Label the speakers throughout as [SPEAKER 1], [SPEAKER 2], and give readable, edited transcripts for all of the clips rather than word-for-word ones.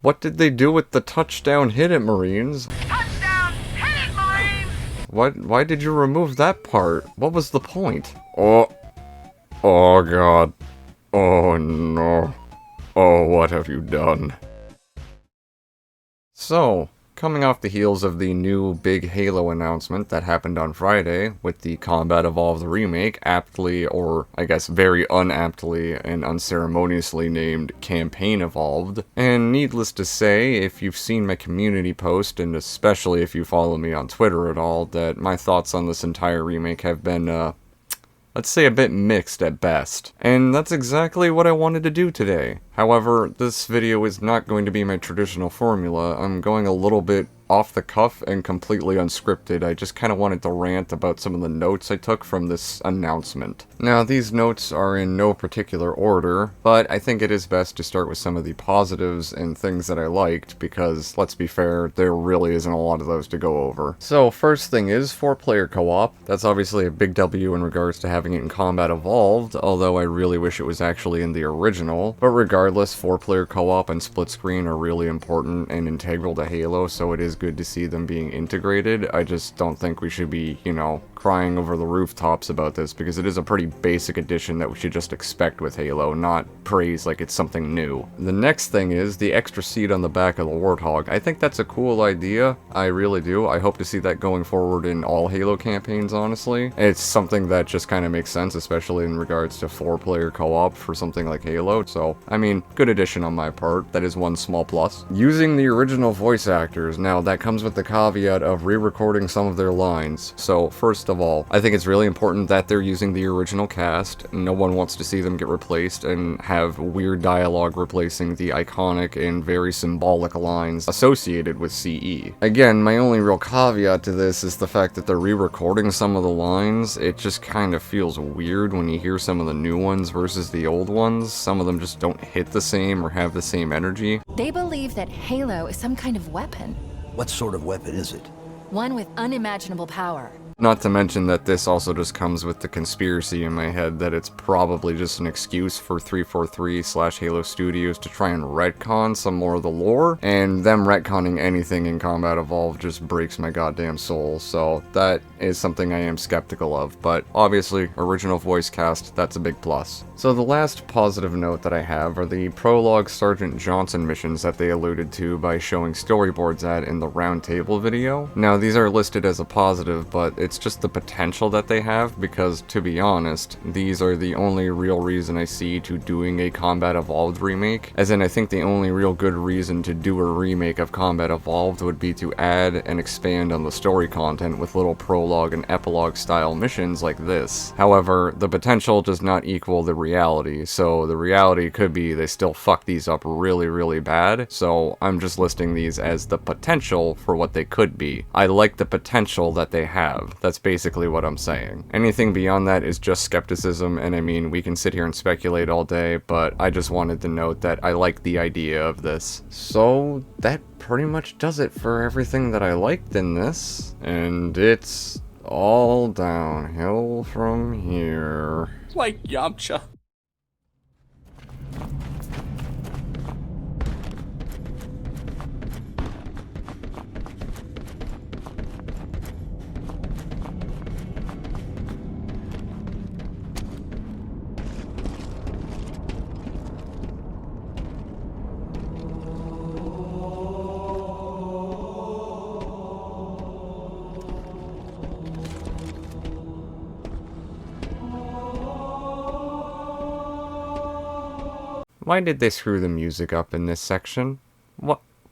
[SPEAKER 1] What did they do with the touchdown hit it, Marines?
[SPEAKER 2] Touchdown! Hit it, Marines!
[SPEAKER 1] Why did you remove that part? What was the point? Oh god. Oh no. Oh, what have you done? So, coming off the heels of the new big Halo announcement that happened on Friday, with the Combat Evolved remake, aptly, or I guess very unaptly and unceremoniously named Campaign Evolved, and needless to say, if you've seen my community post, and especially if you follow me on Twitter at all, that my thoughts on this entire remake have been, let's say a bit mixed at best. And that's exactly what I wanted to do today. However, this video is not going to be my traditional formula. I'm going a little bit off the cuff and completely unscripted. I just kind of wanted to rant about some of the notes I took from this announcement. Now, these notes are in no particular order, but I think it is best to start with some of the positives and things that I liked, because, let's be fair, there really isn't a lot of those to go over. So, first thing is 4-player co-op. That's obviously a big W in regards to having it in Combat Evolved, although I really wish it was actually in the original. But regardless, 4-player co-op and split screen are really important and integral to Halo, so it is good to see them being integrated. I just don't think we should be, you know, crying over the rooftops about this, because it is a pretty basic addition that we should just expect with Halo, not praise like it's something new. The next thing is the extra seat on the back of the Warthog. I think that's a cool idea. I really do. I hope to see that going forward in all Halo campaigns, honestly. It's something that just kind of makes sense, especially in regards to 4-player co-op for something like Halo, so, I mean, good addition on my part. That is one small plus. Using the original voice actors. Now, that comes with the caveat of re-recording some of their lines. So, first of all, I think it's really important that they're using the original cast. No one wants to see them get replaced and have weird dialogue replacing the iconic and very symbolic lines associated with CE. Again, my only real caveat to this is the fact that they're re-recording some of the lines. It just kind of feels weird when you hear some of the new ones versus the old ones. Some of them just don't hit the same or have the same energy.
[SPEAKER 3] They believe that Halo is some kind of weapon.
[SPEAKER 4] What sort of weapon is it?
[SPEAKER 3] One with unimaginable power.
[SPEAKER 1] Not to mention that this also just comes with the conspiracy in my head that it's probably just an excuse for 343/Halo Studios to try and retcon some more of the lore, and them retconning anything in Combat Evolved just breaks my goddamn soul, so that is something I am skeptical of, but obviously, original voice cast, that's a big plus. So the last positive note that I have are the prologue Sergeant Johnson missions that they alluded to by showing storyboards at in the roundtable video. Now, these are listed as a positive, but it's just the potential that they have, because, to be honest, these are the only real reason I see to doing a Combat Evolved remake. As in, I think the only real good reason to do a remake of Combat Evolved would be to add and expand on the story content with little prologue and epilogue style missions like this. However, the potential does not equal the reality, so the reality could be they still fuck these up really, really bad, so I'm just listing these as the potential for what they could be. I like the potential that they have. That's basically what I'm saying. Anything beyond that is just skepticism, and I mean, we can sit here and speculate all day, but I just wanted to note that I like the idea of this. So, that pretty much does it for everything that I liked in this, and it's all downhill from here.
[SPEAKER 5] Like Yamcha.
[SPEAKER 1] Why did they screw the music up in this section?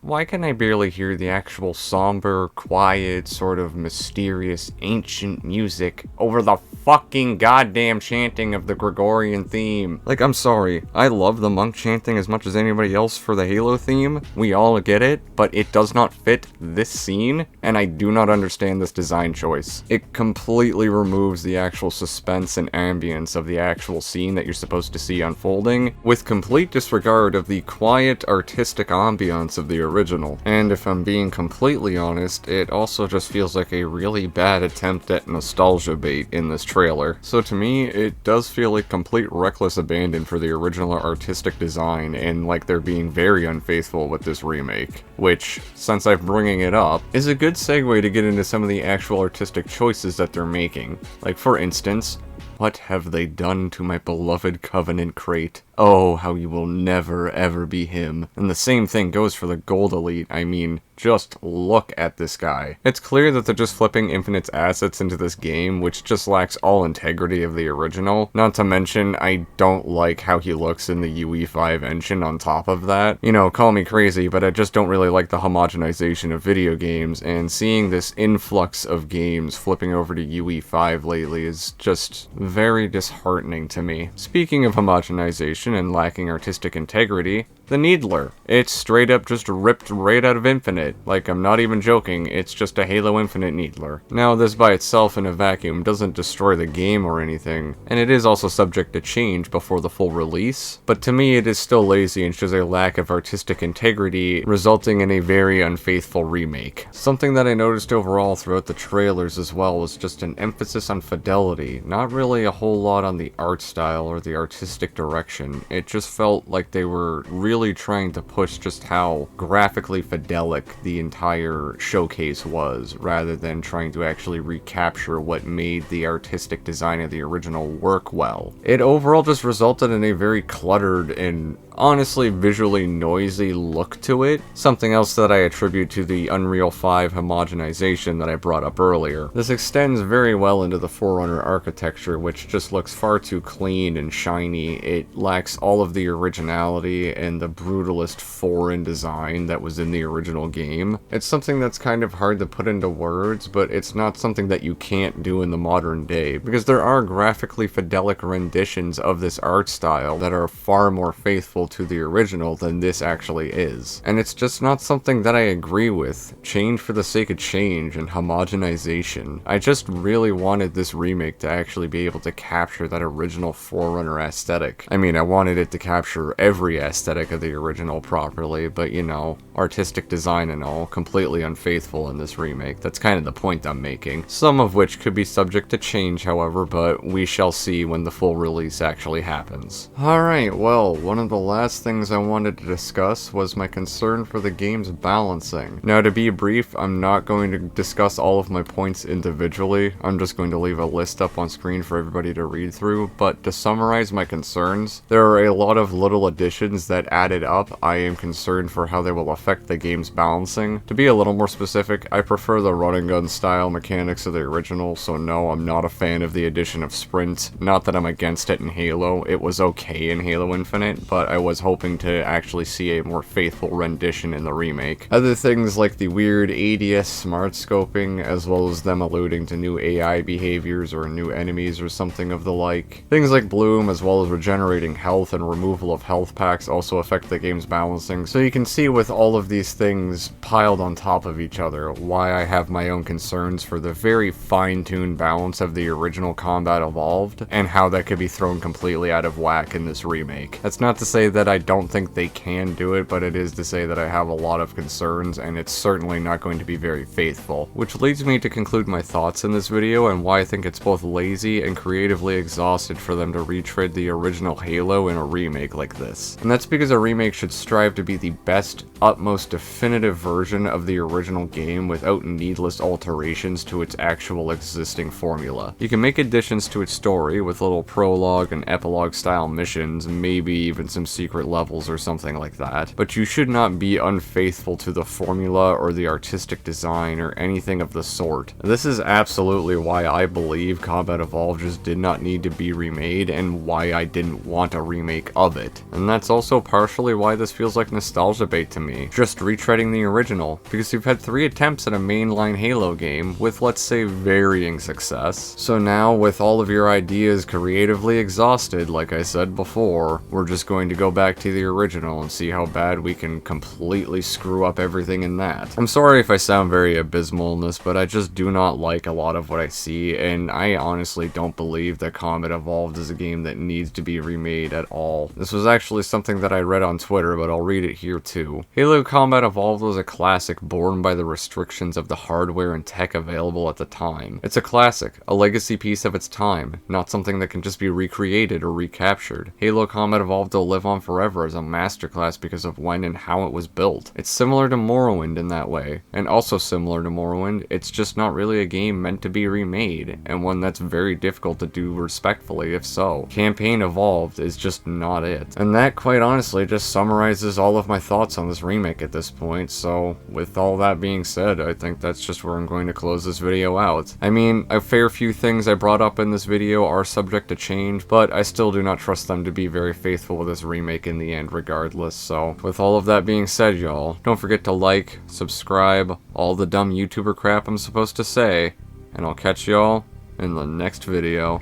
[SPEAKER 1] Why can I barely hear the actual somber, quiet, sort of mysterious, ancient music over the fucking goddamn chanting of the Gregorian theme? Like, I'm sorry, I love the monk chanting as much as anybody else for the Halo theme, we all get it, but it does not fit this scene, and I do not understand this design choice. It completely removes the actual suspense and ambience of the actual scene that you're supposed to see unfolding, with complete disregard of the quiet, artistic ambiance of the original. And if I'm being completely honest, it also just feels like a really bad attempt at nostalgia bait in this trailer. So to me, it does feel like complete reckless abandon for the original artistic design, and like they're being very unfaithful with this remake. Which, since I'm bringing it up, is a good segue to get into some of the actual artistic choices that they're making. Like, for instance, what have they done to my beloved Covenant crate? Oh, how you will never ever be him. And the same thing goes for the Gold Elite. I mean, just look at this guy. It's clear that they're just flipping Infinite's assets into this game, which just lacks all integrity of the original. Not to mention, I don't like how he looks in the UE5 engine on top of that. You know, call me crazy, but I just don't really like the homogenization of video games, and seeing this influx of games flipping over to UE5 lately is just very disheartening to me. Speaking of homogenization and lacking artistic integrity, the Needler. It's straight up just ripped right out of Infinite. Like, I'm not even joking, it's just a Halo Infinite Needler. Now, this by itself in a vacuum doesn't destroy the game or anything, and it is also subject to change before the full release, but to me it is still lazy and shows a lack of artistic integrity, resulting in a very unfaithful remake. Something that I noticed overall throughout the trailers as well was just an emphasis on fidelity, not really a whole lot on the art style or the artistic direction. It just felt like they were really trying to push just how graphically fidelic the entire showcase was, rather than trying to actually recapture what made the artistic design of the original work well. It overall just resulted in a very cluttered and honestly visually noisy look to it, something else that I attribute to the Unreal 5 homogenization that I brought up earlier. This extends very well into the Forerunner architecture, which just looks far too clean and shiny. It lacks all of the originality and the brutalist foreign design that was in the original game. It's something that's kind of hard to put into words, but it's not something that you can't do in the modern day, because there are graphically fidelic renditions of this art style that are far more faithful to the original than this actually is. And it's just not something that I agree with. Change for the sake of change and homogenization. I just really wanted this remake to actually be able to capture that original Forerunner aesthetic. I mean, I wanted it to capture every aesthetic of the original properly, but you know, artistic design and all, completely unfaithful in this remake. That's kind of the point I'm making. Some of which could be subject to change, however, but we shall see when the full release actually happens. Alright, well, one of the last things I wanted to discuss was my concern for the game's balancing. Now, to be brief, I'm not going to discuss all of my points individually. I'm just going to leave a list up on screen for everybody to read through, but to summarize my concerns, there are a lot of little additions that added up. I am concerned for how they will affect the game's balancing. To be a little more specific, I prefer the run and gun style mechanics of the original, so no, I'm not a fan of the addition of sprint. Not that I'm against it in Halo, it was okay in Halo Infinite, but I was hoping to actually see a more faithful rendition in the remake. Other things like the weird ADS smart scoping, as well as them alluding to new AI behaviors or new enemies or something of the like. Things like Bloom, as well as regenerating health and removal of health packs, also affect the game's balancing. So you can see with all of these things piled on top of each other why I have my own concerns for the very fine-tuned balance of the original Combat Evolved, and how that could be thrown completely out of whack in this remake. That's not to say that I don't think they can do it, but it is to say that I have a lot of concerns, and it's certainly not going to be very faithful. Which leads me to conclude my thoughts in this video and why I think it's both lazy and creatively exhausted for them to retread the original Halo in a remake like this. And that's because a remake should strive to be the best, utmost definitive version of the original game without needless alterations to its actual existing formula. You can make additions to its story with little prologue and epilogue style missions, maybe even some secret levels or something like that, but you should not be unfaithful to the formula or the artistic design or anything of the sort. This is absolutely why I believe Combat Evolved just did not need to be remade, and why I didn't want a remake of it. And that's also partially why this feels like nostalgia bait to me, just retreading the original, because you've had 3 attempts at a mainline Halo game with, let's say, varying success. So now, with all of your ideas creatively exhausted, like I said before, we're just going to go back to the original and see how bad we can completely screw up everything in that. I'm sorry if I sound very abysmal in this, but I just do not like a lot of what I see, and I honestly don't believe that Combat Evolved is a game that needs to be remade at all. This was actually something that I read on Twitter, but I'll read it here too. Halo Combat Evolved was a classic born by the restrictions of the hardware and tech available at the time. It's a classic, a legacy piece of its time, not something that can just be recreated or recaptured. Halo Combat Evolved will live on forever as a masterclass because of when and how it was built. It's similar to Morrowind in that way, and also similar to Morrowind, it's just not really a game meant to be remade, and one that's very difficult to do respectfully if so. Campaign Evolved is just not it. And that, quite honestly, just summarizes all of my thoughts on this remake at this point, so with all that being said, I think that's just where I'm going to close this video out. I mean, a fair few things I brought up in this video are subject to change, but I still do not trust them to be very faithful with this remake in the end regardless, so with all of that being said, y'all, don't forget to like, subscribe, all the dumb YouTuber crap I'm supposed to say, and I'll catch y'all in the next video.